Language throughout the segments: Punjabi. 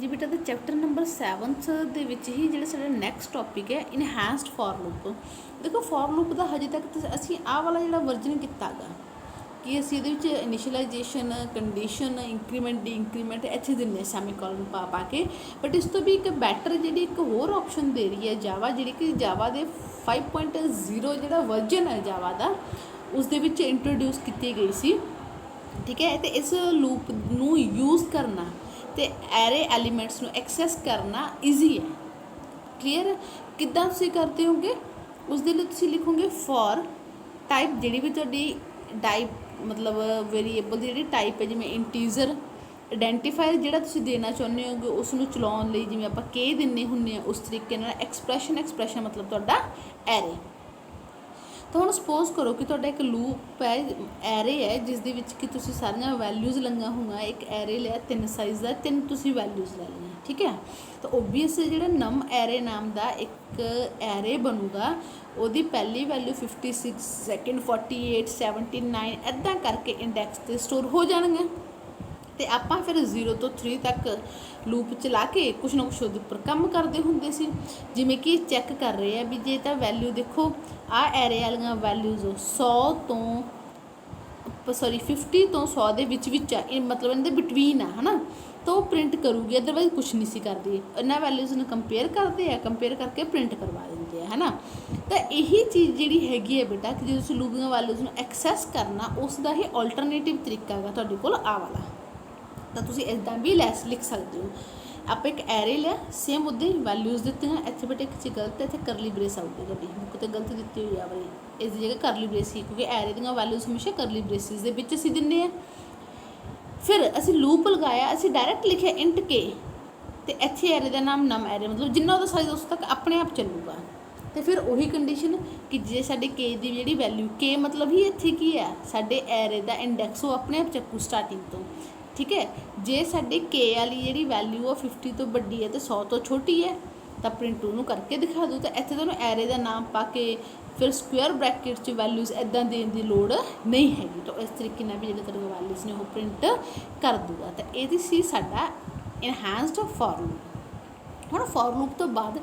जी बेटा तो चैप्टर नंबर 7th ਦੇ ਵਿੱਚ ਹੀ ਜਿਹੜਾ ਸਾਡਾ ਨੈਕਸਟ ਟੌਪਿਕ ਹੈ ਇਨਹੈਂਸਡ ਫॉर ਲੂਪ। ਦੇਖੋ ਫॉर ਲੂਪ ਦਾ ਹਜੇ ਤੱਕ ਅਸੀਂ ਆਹ ਵਾਲਾ ਜਿਹੜਾ ਵਰਜਨ ਕੀਤਾ ਹੈਗਾ ਕਿ ਅਸੀਂ ਇਹਦੇ ਵਿੱਚ initialisation condition increment D increment ਇੱਥੇ ਦਿੰਦੇ ਸੈਮੀਕੋਲਨ ਪਾ ਕੇ। ਬਟ ਇਸ ਤੋਂ ਵੀ ਇੱਕ ਬੈਟਰ ਜਿਹੜੀ ਇੱਕ ਹੋਰ ਆਪਸ਼ਨ ਦੇ ਰਹੀ ਹੈ ਜਾਵਾ, ਜਿਹੜੀ ਕਿ ਜਾਵਾ ਦੇ 5.0 ਜਿਹੜਾ ਵਰਜਨ ਹੈ ਜਾਵਾ ਦਾ ਉਸ ਦੇ ਵਿੱਚ ਇੰਟਰੋਡਿਊਸ ਕੀਤੀ ਗਈ ਸੀ। ਠੀਕ ਹੈ, ਤੇ ਇਸ ਲੂਪ ਨੂੰ ਯੂਜ਼ ਕਰਨਾ ਤੇ ਐਰੇ ਐਲੀਮੈਂਟਸ ਨੂੰ ਐਕਸੈਸ ਕਰਨਾ ਈਜ਼ੀ ਹੈ। ਕਲੀਅਰ? ਕਿੱਦਾਂ ਤੁਸੀਂ ਕਰਦੇ ਹੋਗੇ? ਉਸ ਦੇ ਲਈ ਤੁਸੀਂ ਲਿਖੋਗੇ ਫॉर ਟਾਈਪ, ਜਿਹੜੀ ਵੀ ਤੁਹਾਡੀ ਟਾਈਪ ਮਤਲਬ ਵੇਰੀਏਬਲ ਦੀ ਜਿਹੜੀ ਟਾਈਪ ਹੈ, ਜਿਵੇਂ ਇੰਟੀਜ਼ਰ ਆਈਡੈਂਟੀਫਾਇਰ ਜਿਹੜਾ ਤੁਸੀਂ ਦੇਣਾ ਚਾਹੁੰਦੇ ਹੋਗੇ ਉਸ ਨੂੰ ਚਲਾਉਣ ਲਈ ਜਿਵੇਂ ਆਪਾਂ ਕੇ ਦਿੰਦੇ ਹੁੰਦੇ ਹਾਂ ਉਸ ਤਰੀਕੇ ਨਾਲ ਐਕਸਪ੍ਰੈਸ਼ਨ ਮਤਲਬ ਤੁਹਾਡਾ ਐਰੇ। ਤਾਂ ਹੁਣ ਸਪੋਜ਼ ਕਰੋ ਕਿ ਤੁਹਾਡਾ ਇੱਕ ਲੂਪ ਹੈ, ਐਰੇ ਹੈ, ਜਿਸ ਦੇ ਵਿੱਚ ਕਿ ਤੁਸੀਂ ਸਾਰੀਆਂ ਵੈਲਿਊਜ਼ ਲਈਆਂ ਹੋਈਆਂ। ਇੱਕ ਐਰੇ ਲਿਆ 3 ਸਾਈਜ਼ ਦਾ, 3 ਤੁਸੀਂ ਵੈਲਿਊਜ਼ ਲੈ ਲਈਆਂ। ਠੀਕ ਹੈ, ਤਾਂ ਓਬਵੀਅਸ ਜਿਹੜਾ ਨਮ ਐਰੇ ਨਾਮ ਦਾ ਇੱਕ ਐਰੇ ਬਣੂਗਾ, ਉਹਦੀ ਪਹਿਲੀ ਵੈਲਿਊ 56, ਸੈਕਿੰਡ 48, 79 ਇੱਦਾਂ ਕਰਕੇ ਇੰਡੈਕਸ 'ਤੇ ਸਟੋਰ ਹੋ ਜਾਣਗੀਆਂ। ਅਤੇ ਆਪਾਂ ਫਿਰ 0 ਤੋਂ 3 ਤੱਕ ਲੂਪ ਚਲਾ ਕੇ ਕੁਛ ਨਾ ਕੁਛ ਉਹਦੇ ਉੱਪਰ ਕੰਮ ਕਰਦੇ ਹੁੰਦੇ ਸੀ। ਜਿਵੇਂ ਕਿ ਚੈੱਕ ਕਰ ਰਹੇ ਆ ਵੀ ਜੇ ਤਾਂ ਵੈਲਿਊ ਦੇਖੋ ਆਹ ਐਰੇ ਵਾਲੀਆਂ ਵੈਲਿਊਜ਼ 50 ਤੋਂ 100 ਦੇ ਵਿੱਚ ਆ, ਇਹ ਮਤਲਬ ਇਹਦੇ ਬਿਟਵੀਨ ਆ, ਹੈ ਨਾ। ਤਾਂ ਉਹ ਪ੍ਰਿੰਟ ਕਰੂਗੀ, ਅਦਰਵਾਈਜ਼ ਕੁਛ ਨਹੀਂ ਸੀ ਕਰਦੀ। ਇਹਨਾਂ ਵੈਲਿਊਜ਼ ਨੂੰ ਕੰਪੇਅਰ ਕਰਦੇ ਆ, ਕੰਪੇਅਰ ਕਰਕੇ ਪ੍ਰਿੰਟ ਕਰਵਾ ਦਿੰਦੇ ਆ, ਹੈ ਨਾ। ਤਾਂ ਇਹੀ ਚੀਜ਼ ਜਿਹੜੀ ਹੈਗੀ ਹੈ ਬੇਟਾ ਕਿ ਜੇ ਤੁਸੀਂ ਲੂਪ ਦੀਆਂ ਵੈਲਿਊਜ਼ ਨੂੰ ਐਕਸੈਸ ਕਰਨਾ, ਉਸ ਦਾ ਹੀ ਆਲਟਰਨੇਟਿਵ ਤਰੀਕਾ ਹੈਗਾ ਤੁਹਾਡੇ ਕੋਲ ਆਹ ਵਾਲਾ। ਤਾਂ ਤੁਸੀਂ ਇੱਦਾਂ ਵੀ ਲਿਖ ਸਕਦੇ ਹੋ। ਆਪਾਂ ਇੱਕ ਐਰੇ ਲਿਆ, ਸੇਮ ਉੱਦਾਂ ਹੀ ਵੈਲਿਊਜ਼ ਦਿੱਤੀਆਂ। ਇੱਥੇ ਬੇਟੇ ਇੱਕ ਚੀਜ਼ ਗਲਤ ਹੈ, ਇੱਥੇ ਕਰਲੀ ਬਰੇਸ ਆਊਗੀ ਤੁਹਾਡੀ ਬੁੱਕ 'ਤੇ ਗਲਤ ਦਿੱਤੀ ਹੋਈ ਆ ਵਾਲੀ, ਇਸ ਦੀ ਜਗ੍ਹਾ ਕਰਲੀ ਬਰੇਸ ਹੀ, ਕਿਉਂਕਿ ਐਰੇ ਦੀਆਂ ਵੈਲਿਊਜ਼ ਹਮੇਸ਼ਾ ਕਰਲੀ ਬਰੇਸਿਸ ਦੇ ਵਿੱਚ ਅਸੀਂ ਦਿੰਦੇ ਹਾਂ। ਫਿਰ ਅਸੀਂ ਲੂਪ ਲਗਾਇਆ, ਅਸੀਂ ਡਾਇਰੈਕਟ ਲਿਖਿਆ ਇੰਟ ਕੇ, ਅਤੇ ਇੱਥੇ ਐਰੇ ਦਾ ਨਾਮ ਨਮ ਐਰੇ, ਮਤਲਬ ਜਿੰਨਾ ਉਹਦਾ ਸਾਈਜ਼ ਉਸ ਤੱਕ ਆਪਣੇ ਆਪ ਚੱਲੂਗਾ। ਅਤੇ ਫਿਰ ਉਹੀ ਕੰਡੀਸ਼ਨ ਕਿ ਜੇ ਸਾਡੇ ਕੇ ਦੀ ਜਿਹੜੀ ਵੈਲਿਊ, ਕੇ ਮਤਲਬ ਹੀ ਇੱਥੇ ਕੀ ਹੈ ਸਾਡੇ ਐਰੇ ਦਾ ਇੰਡੈਕਸ, ਉਹ ਆਪਣੇ ਆਪ ਚੱਕੂ ਸਟਾਰਟਿੰਗ ਤੋਂ। ਠੀਕ ਹੈ, ਜੇ ਸਾਡੇ ਕੇ ਵਾਲੀ ਜਿਹੜੀ ਵੈਲਿਊ ਉਹ 50 ਤੋਂ ਵੱਡੀ ਹੈ ਅਤੇ 100 ਤੋਂ ਛੋਟੀ ਹੈ ਤਾਂ ਪ੍ਰਿੰਟ ਉਹਨੂੰ ਕਰਕੇ ਦਿਖਾ ਦਿਓ। ਤਾਂ ਇੱਥੇ ਤੁਹਾਨੂੰ ਐਰੇ ਦਾ ਨਾਮ ਪਾ ਕੇ ਫਿਰ ਸਕੁਅਰ ਬ੍ਰੈਕਟ 'ਚ ਵੈਲਿਊਜ਼ ਇੱਦਾਂ ਦੇਣ ਦੀ ਲੋੜ ਨਹੀਂ ਹੈਗੀ। ਤਾਂ ਇਸ ਤਰੀਕੇ ਨਾਲ ਵੀ ਜਿਹੜੇ ਤੁਹਾਡੇ ਵੈਲਿਊਜ਼ ਨੇ ਉਹ ਪ੍ਰਿੰਟ ਕਰ ਦੂਗਾ। ਤਾਂ ਇਹਦੀ ਸੀ ਸਾਡਾ ਇਨਹੈਂਸਡ ਫॉर ਲੂਪ। ਹੁਣ ਫॉर ਲੂਪ ਤੋਂ ਬਾਅਦ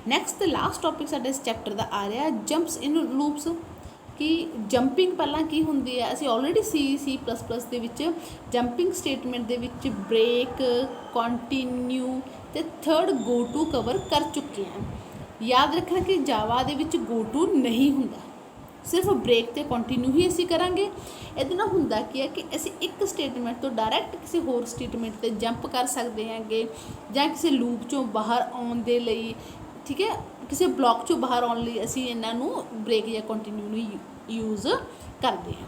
ਨੈਕਸਟ ਤੇ ਲਾਸਟ ਟੌਪਿਕ ਸਾਡੇ ਇਸ ਚੈਪਟਰ ਦਾ ਆ ਰਿਹਾ ਜੰਪਸ ਇਨ ਲੂਪਸ। ਕਿ ਜੰਪਿੰਗ ਪਹਿਲਾਂ ਕੀ ਹੁੰਦੀ ਹੈ, ਅਸੀਂ ਆਲਰੇਡੀ C++ ਦੇ ਵਿੱਚ ਜੰਪਿੰਗ ਸਟੇਟਮੈਂਟ ਦੇ ਵਿੱਚ ਬ੍ਰੇਕ, ਕੰਟੀਨਿਊ ਅਤੇ ਥਰਡ ਗੋ ਟੂ ਕਵਰ ਕਰ ਚੁੱਕੇ ਹਾਂ। ਯਾਦ ਰੱਖਣਾ ਕਿ ਜਾਵਾ ਦੇ ਵਿੱਚ ਗੋ ਟੂ ਨਹੀਂ ਹੁੰਦਾ, ਸਿਰਫ ਬ੍ਰੇਕ ਅਤੇ ਕੰਟੀਨਿਊ ਹੀ ਅਸੀਂ ਕਰਾਂਗੇ। ਇਹਦੇ ਨਾਲ ਹੁੰਦਾ ਕੀ ਹੈ ਕਿ ਅਸੀਂ ਇੱਕ ਸਟੇਟਮੈਂਟ ਤੋਂ ਡਾਇਰੈਕਟ ਕਿਸੇ ਹੋਰ ਸਟੇਟਮੈਂਟ 'ਤੇ ਜੰਪ ਕਰ ਸਕਦੇ ਹੈਗੇ, ਜਾਂ ਕਿਸੇ ਲੂਪ 'ਚੋਂ ਬਾਹਰ ਆਉਣ ਦੇ ਲਈ, ਠੀਕ ਹੈ, ਕਿਸੇ ਬਲੋਕ 'ਚੋਂ ਬਾਹਰ ਆਉਣ ਲਈ ਅਸੀਂ ਇਹਨਾਂ ਨੂੰ ਬ੍ਰੇਕ ਜਾਂ ਕੰਟੀਨਿਊ ਨੂੰ ਯੂਜ਼ ਕਰਦੇ ਹਾਂ।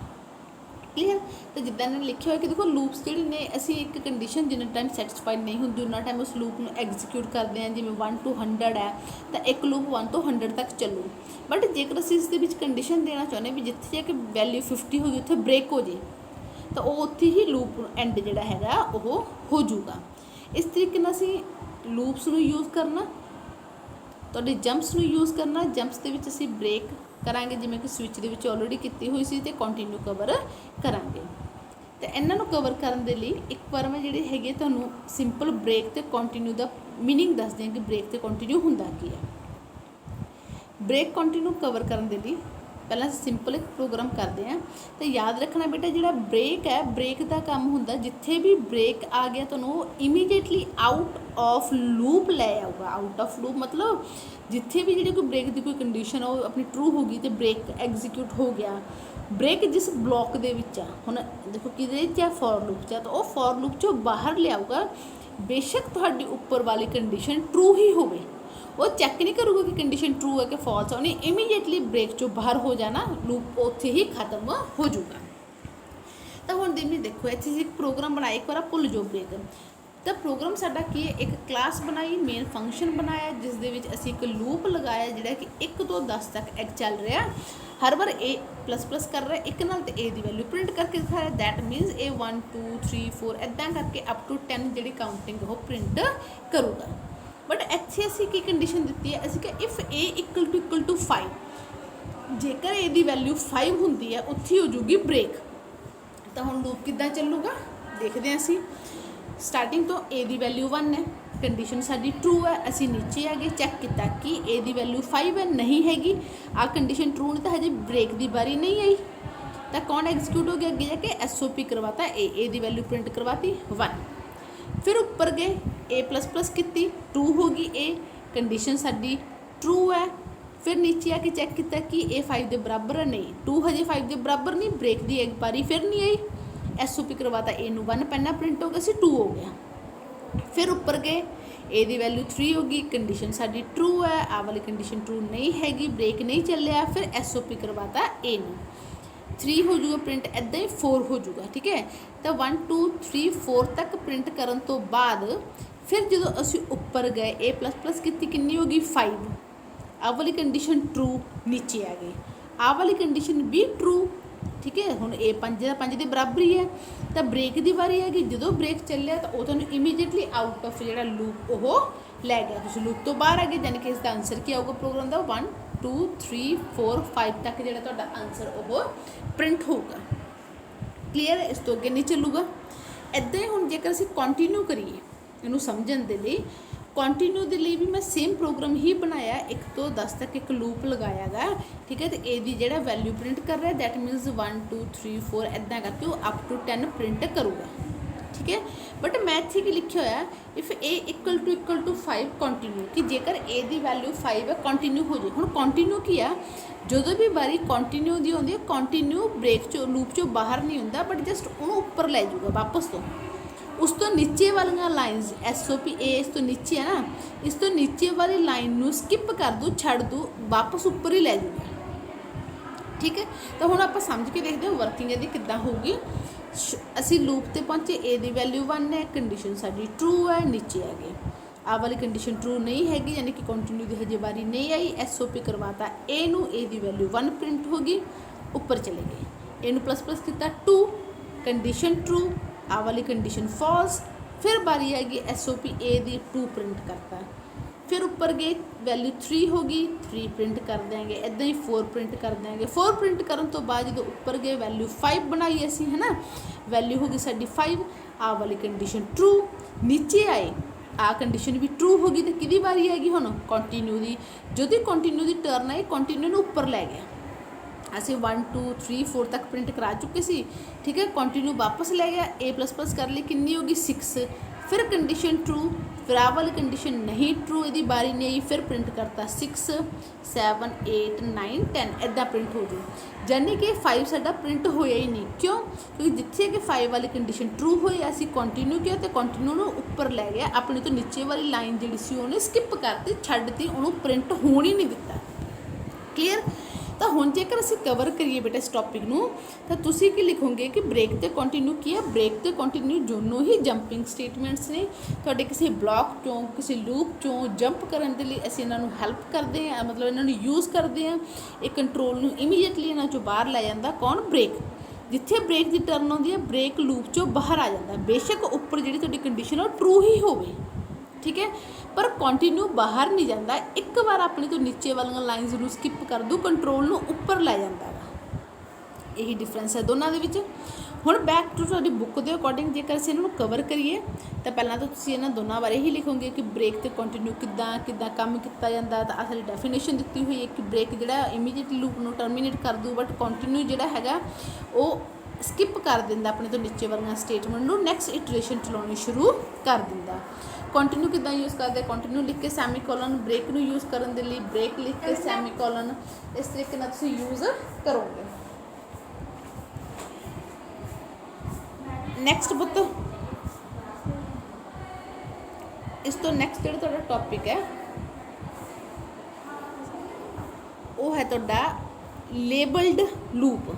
ਕਲੀਅਰ? ਤਾਂ ਜਿੱਦਾਂ ਇਹਨਾਂ ਨੇ ਲਿਖਿਆ ਹੋਇਆ ਕਿ ਦੇਖੋ ਲੂਪਸ ਜਿਹੜੇ ਨੇ, ਅਸੀਂ ਇੱਕ ਕੰਡੀਸ਼ਨ ਜਿੰਨਾ ਟਾਈਮ ਸੈਟਿਸਫਾਈਡ ਨਹੀਂ ਹੁੰਦੀ ਉਹਨਾਂ ਟਾਈਮ ਉਸ ਲੂਪ ਨੂੰ ਐਗਜ਼ੀਕਿਊਟ ਕਰਦੇ ਹਾਂ। ਜਿਵੇਂ 1 to 100 ਹੈ ਤਾਂ ਇੱਕ ਲੂਪ 1 ਤੋਂ 100 ਤੱਕ ਚੱਲੂ। ਬਟ ਜੇਕਰ ਅਸੀਂ ਇਸ ਦੇ ਵਿੱਚ ਕੰਡੀਸ਼ਨ ਦੇਣਾ ਚਾਹੁੰਦੇ ਵੀ ਜਿੱਥੇ ਜਾ ਕੇ ਵੈਲਿਊ 50 ਹੋ ਗਈ ਉੱਥੇ ਬ੍ਰੇਕ ਹੋ ਜੇ, ਤਾਂ ਉਹ ਉੱਥੇ ਹੀ ਲੂਪ ਐਂਡ ਜਿਹੜਾ ਹੈਗਾ ਉਹ ਹੋ ਜੂਗਾ। ਇਸ ਤਰੀਕੇ ਨਾਲ ਅਸੀਂ ਲੂਪਸ ਨੂੰ ਯੂਜ਼ ਕਰਨਾ, ਤੁਹਾਡੇ ਜੰਪਸ ਨੂੰ ਯੂਜ਼ ਕਰਨਾ। ਜੰਪਸ ਦੇ ਵਿੱਚ ਅਸੀਂ ਬ੍ਰੇਕ ਕਰਾਂਗੇ ਜਿਵੇਂ ਕਿ ਸਵਿਚ ਦੇ ਵਿੱਚ ਆਲਰੇਡੀ ਕੀਤੀ ਹੋਈ ਸੀ, ਅਤੇ ਕੰਟੀਨਿਊ ਕਵਰ ਕਰਾਂਗੇ। ਅਤੇ ਇਹਨਾਂ ਨੂੰ ਕਵਰ ਕਰਨ ਦੇ ਲਈ ਇੱਕ ਵਾਰ ਮੈਂ ਜਿਹੜੇ ਹੈਗੇ ਤੁਹਾਨੂੰ ਸਿੰਪਲ ਬ੍ਰੇਕ ਅਤੇ ਕੰਟੀਨਿਊ ਦਾ ਮੀਨਿੰਗ ਦੱਸਦੇ ਹਾਂ ਕਿ ਬ੍ਰੇਕ ਅਤੇ ਕੰਟੀਨਿਊ ਹੁੰਦਾ ਕੀ ਹੈ। ਬ੍ਰੇਕ ਕੰਟੀਨਿਊ ਕਵਰ ਕਰਨ ਦੇ ਲਈ ਪਹਿਲਾਂ ਸਿੰਪਲ ਇੱਕ ਪ੍ਰੋਗਰਾਮ ਕਰਦੇ ਹਾਂ। ਅਤੇ ਯਾਦ ਰੱਖਣਾ ਬੇਟਾ ਜਿਹੜਾ ਬ੍ਰੇਕ ਹੈ, ਬ੍ਰੇਕ ਦਾ ਕੰਮ ਹੁੰਦਾ ਜਿੱਥੇ ਵੀ ਬ੍ਰੇਕ ਆ ਗਿਆ ਤੁਹਾਨੂੰ ਉਹ ਇਮੀਡੀਏਟਲੀ ਆਊਟ ਆਫ ਲੂਪ ਲੈ ਆਊਗਾ। ਆਊਟ ਆਫ ਲੂਪ ਮਤਲਬ ਜਿੱਥੇ ਵੀ ਜਿਹੜੀ ਕੋਈ ਬ੍ਰੇਕ ਦੀ ਕੋਈ ਕੰਡੀਸ਼ਨ ਆ ਉਹ ਆਪਣੀ ਟਰੂ ਹੋ ਗਈ ਅਤੇ ਬ੍ਰੇਕ ਐਗਜ਼ੀਕਿਊਟ ਹੋ ਗਿਆ। ਬ੍ਰੇਕ ਜਿਸ ਬਲੋਕ ਦੇ ਵਿੱਚ ਆ, ਹੁਣ ਦੇਖੋ ਕਿਹਦੇ 'ਚ ਆ, ਫॉर ਲੂਪ 'ਚ ਆ, ਤਾਂ ਉਹ ਫॉर ਲੂਪ 'ਚੋਂ ਬਾਹਰ ਲਿਆਊਗਾ। ਬੇਸ਼ੱਕ ਤੁਹਾਡੀ ਉੱਪਰ ਵਾਲੀ ਕੰਡੀਸ਼ਨ ਟਰੂ ਹੀ ਹੋਵੇ, ਉਹ ਚੈੱਕ ਨਹੀਂ ਕਰੂਗਾ ਕਿ ਕੰਡੀਸ਼ਨ ਟਰੂ ਹੈ ਕਿ ਫਾਲਸ ਹੈ, ਉਹਨੇ ਇਮੀਡੀਏਟਲੀ ਬ੍ਰੇਕ 'ਚੋਂ ਬਾਹਰ ਹੋ ਜਾਣਾ, ਲੂਪ ਉੱਥੇ ਹੀ ਖਤਮ ਹੋ ਜਾਊਗਾ। ਤਾਂ ਹੁਣ ਦੇਖੋ ਇੱਥੇ ਇੱਕ ਪ੍ਰੋਗਰਾਮ ਬਣਾਇਆ, ਇੱਕ ਵਾਰ ਭੁੱਲ ਜਾਓ ਬ੍ਰੇਕ। ਤਾਂ ਪ੍ਰੋਗਰਾਮ ਸਾਡਾ ਕੀ ਹੈ, ਇੱਕ ਕਲਾਸ ਬਣਾਈ, ਮੇਨ ਫੰਕਸ਼ਨ ਬਣਾਇਆ, ਜਿਸ ਦੇ ਵਿੱਚ ਅਸੀਂ ਇੱਕ ਲੂਪ ਲਗਾਇਆ ਜਿਹੜਾ ਕਿ 1 ਤੋਂ 10 ਤੱਕ ਚੱਲ ਰਿਹਾ। ਹਰ ਵਾਰ A++ ਕਰ ਰਿਹਾ ਇੱਕ ਨਾਲ, ਅਤੇ A ਦੀ ਵੈਲਿਊ ਪ੍ਰਿੰਟ ਕਰਕੇ ਦਿਖਾ ਰਿਹਾ। ਦੈਟ ਮੀਨਸ A 1 2 3 4 ਇੱਦਾਂ ਕਰਕੇ ਅਪ ਟੂ 10 ਜਿਹੜੀ ਕਾਊਂਟਿੰਗ ਉਹ ਪ੍ਰਿੰਟ ਕਰੂਗਾ। ਬਟ ਇੱਥੇ ਅਸੀਂ ਕੀ ਕੰਡੀਸ਼ਨ ਦਿੱਤੀ ਹੈ, ਅਸੀਂ ਕਿ ਇਫ A = 5, ਜੇਕਰ A ਦੀ ਵੈਲਿਊ 5 ਹੁੰਦੀ ਹੈ ਉੱਥੇ ਹੋ ਜੂਗੀ ਬ੍ਰੇਕ। ਤਾਂ ਹੁਣ ਲੂਪ ਕਿੱਦਾਂ ਚੱਲੂਗਾ ਦੇਖਦੇ ਹਾਂ ਅਸੀਂ। ਸਟਾਰਟਿੰਗ ਤੋਂ A ਦੀ ਵੈਲਿਊ 1 ਹੈ, कंडीशन साडी ट्रू है, असी नीचे आ गए, चैक किया कि ए दी वैल्यू 5 है, नहीं हैगी। आ कंडीशन ट्रू ने तो हजे ब्रेक की बारी नहीं आई, तो कौन एग्जीक्यूट हो गया अगे जाके, SOP करवाता ए दी वैल्यू प्रिंट करवाती 1। फिर उपर गए A++ की, ट्रू होगी ए, कंडीशन साडी ट्रू है। फिर नीचे आके चैक किया कि ए 5 के बराबर है, नहीं, टू हजे 5 के बराबर नहीं, ब्रेक की एक बारी फिर नहीं आई, SOP करवाता ए नू 1 पहना प्रिंट हो गया सी, 2 हो गया। फिर उपर गए ए दी वैल्यू 3 होगी, कंडीशन साडी ट्रू है, आ वाली कंडीशन ट्रू नहीं हैगी, ब्रेक नहीं चलिया, फिर SOP करवाता ए नू, 3 हो जाऊगा प्रिंट, इदा ही 4 हो जाऊगा। ठीक है, तो 1 2 3 4 तक प्रिंट करन तो बाद फिर जो असी उपर गए A++ की कितनी होगी 5, आ वाली कंडीशन ट्रू, नीचे आ गई, आ वाली कंडीशन भी ट्रू। ठीक है, हुण ए 5 के बराबर ही है, तो ब्रेक की बारी है कि जो ब्रेक चलिया तो वो तुहानूं इमीडिएटली आउट ऑफ जो लूप वो लै गया, तुसीं लूप तो बाहर आ गए, यानी कि इसका आंसर क्या आऊगा प्रोग्राम का 1 2 3 4 5 तक जो तुहाडा आंसर वो प्रिंट होगा। क्लीयर है, इस तो अगे नहीं चलूगा। इदां ही हुण जेकर असीं कंटिन्यू करिए इनू समझण दे लई, कंटिन्यू के लिए भी मैं सेम प्रोग्राम ही बनाया, 1 तो 10 तक एक लूप लगाया गा। ठीक है, तो ए दी जो वैल्यू प्रिंट कर रहा है दैट मीनस 1 2 3 4 इदा करके वो अप टू 10 प्रिंट करूँगा। ठीक है, बट मैं इत्थे की लिखिया होया if A equal to 5 continue, कि जेकर ए दी वैल्यू 5 है कंटिन्यू हो जाए। हुण कंटिन्यू की आ, जो भी बारी कंटिन्यू की आती है, कंटिन्यू ब्रेक चो लूप चो बाहर नहीं होंदा, बट जस्ट उन्होंने उपर लै जाऊगा वापस तो, उस तो नीचे वाली लाइन्स SOP ए इस तो नीचे है ना, इस तो नीचे वाली लाइन नू स्किप कर दूँ, छड़ दूँ, वापस उपर ही लै जाऊगा। ठीक है, तो हुण आपां समझ के देखते हो वर्किंग इहदी किद्दां होगी। असी लूप ते पहुँचे, ए दी वैल्यू 1 है, कंडीशन साडी ट्रू है, नीचे आ गए, आ वाली कंडीशन ट्रू नहीं हैगी, यानी कि कंटिन्यू की हजे बारी नहीं आई, SOP करवाता ए नू, ए दी वैल्यू 1 प्रिंट होगी, उपर चले गए, ए नू ++ किया 2, कंडीशन ट्रू, आ वाली कंडीशन फॉल्स, फिर बारी आएगी SOP ए दी 2 प्रिंट करता, फिर ऊपर गए वैल्यू 3 होगी, 3 प्रिंट कर देंगे, इदा ही 4 प्रिंट कर देंगे, 4 प्रिंट करने तो बाद जो ऊपर गए वैल्यू 5 बनाई असी, है ना, वैल्यू होगी साडी 5, आ वाली कंडीशन ट्रू, नीचे आए आ कंडीशन भी ट्रू होगी, तो कि बारी आएगी हुण कंटिन्यू की, जो कंटिन्यू की टर्न आई कंटिन्यू नूं उपर लै गया, असी 1 2 3 4 तक प्रिंट करा चुके सी। ठीक है, कंटिन्यू वापस ले गया, A++ कर ली, कितनी होगी 6, फिर कंडीशन ट्रू, फिर आ वाली कंडीशन नहीं ट्रू, यदि बारी नहीं आई, फिर प्रिंट करता 6 7 8 9 10 इदा प्रिंट हो जाए, यानी कि 5 साडा प्रिंट होया ही नहीं। क्यों? क्योंकि जिथे कि 5 वाली कंडीशन ट्रू होई, असी कंटिन्यू किया तो कंटिन्यू नूं उपर लै गया, अपने तो नीचे वाली लाइन जी सी उन्हें स्किप करती, छड्डती, उन्होंने प्रिंट होने ही नहीं दिता। क्लीयर? तो हुण जेकर असीं कवर करिए बेटा इस टॉपिक नूं, तो तुसीं की लिखोगे कि ब्रेक ते कंटिन्यू की है, ब्रेक ते कंटिन्यू दोनों ही जंपिंग स्टेटमेंट्स ने, तुहाडे किसी ब्लॉक चों किसी लूप चों जंप करन दे लई असीं इन्हां नूं हैल्प करदे हां, मतलब इन्हां नूं यूज़ करदे हां। ये कंट्रोल नूं इमीडिएटली इन्हां चों बाहर लै जांदा कौन? ब्रेक। जिथे ब्रेक की टर्न आउंदी है ब्रेक लूप चों बाहर आ जाता, बेशक उपर जिहड़ी तुहाडी कंडीशन है ट्रू ही होवे, ठीक है, पर कंटिन्यू बाहर नहीं जाता, एक बार अपने तो नीचे वाली लाइन्स नूं स्किप कर दूँ, कंट्रोल नूं उपर लै जाता है। यही डिफरेंस है दोनों के विच। हुण बैक टू तुहाडी बुक के अकॉर्डिंग जेकर असीं इन्हां नूं कवर करिए तो पहलां तो तुसीं इन्हां दोनों बारे ही लिखोगे कि ब्रेक ते कंटिन्यू किद्दां किद्दां काम किया जाता। तो असली डेफिनेशन दित्ती हुई है कि ब्रेक जिहड़ा इमीडिएटली लूप नूं टर्मीनेट कर दूँ, बट कंटिन्यू जिहड़ा हैगा वो स्किप कर दिंदा अपने तो नीचे वाली स्टेटमेंट नूं, नैक्सट इटरेशन चलाउणी शुरू कर दिंदा। कंटिन्यू किद्दां यूज़ करते? कंटिन्यू लिख के सैमीकोलन, ब्रेक नूं यूज़ करन दे लई ब्रेक लिख के सैमीकोलन, इस तरीके नाल तुसीं यूज़ करोगे। नैक्सट पुत्त, इस तो नैक्सट जो तुहाडा टॉपिक है वो है तुहाडा लेबल्ड लूप।